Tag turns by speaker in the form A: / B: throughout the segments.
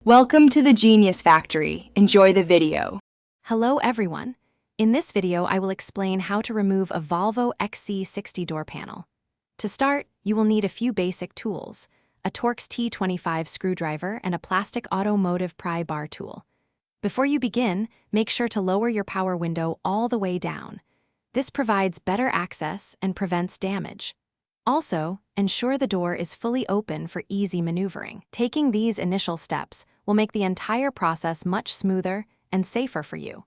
A: Welcome to the Genius Factory. Enjoy the video.
B: Hello everyone. In this video, I will explain how to remove a Volvo XC60 door panel. To start, you will need a few basic tools, a Torx T25 screwdriver and a plastic automotive pry bar tool. Before you begin, make sure to lower your power window all the way down. This provides better access and prevents damage. Also, ensure the door is fully open for easy maneuvering. Taking these initial steps will make the entire process much smoother and safer for you.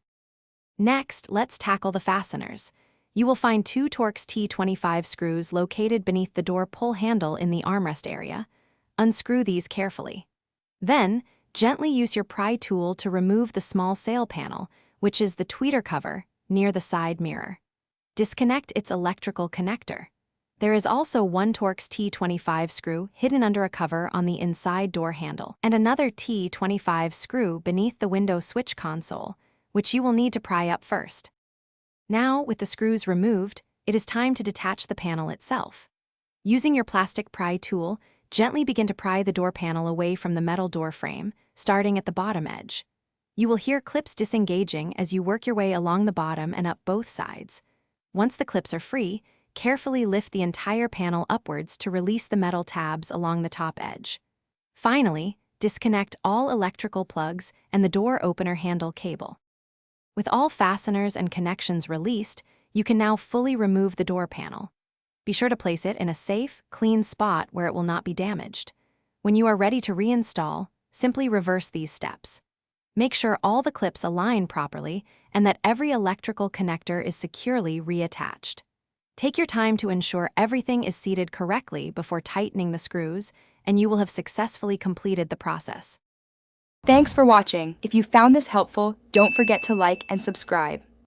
B: Next, let's tackle the fasteners. You will find two Torx T25 screws located beneath the door pull handle in the armrest area. Unscrew these carefully. Then, gently use your pry tool to remove the small sail panel, which is the tweeter cover, near the side mirror. Disconnect its electrical connector. There is also one Torx T25 screw hidden under a cover on the inside door handle, and another T25 screw beneath the window switch console, which you will need to pry up first. Now, with the screws removed, it is time to detach the panel itself. Using your plastic pry tool, gently begin to pry the door panel away from the metal door frame, starting at the bottom edge. You will hear clips disengaging as you work your way along the bottom and up both sides. Once the clips are free, carefully lift the entire panel upwards to release the metal tabs along the top edge. Finally, disconnect all electrical plugs and the door opener handle cable. With all fasteners and connections released, you can now fully remove the door panel. Be sure to place it in a safe, clean spot where it will not be damaged. When you are ready to reinstall, simply reverse these steps. Make sure all the clips align properly and that every electrical connector is securely reattached. Take your time to ensure everything is seated correctly before tightening the screws, and you will have successfully completed the process.
A: Thanks for watching. If you found this helpful, don't forget to like and subscribe.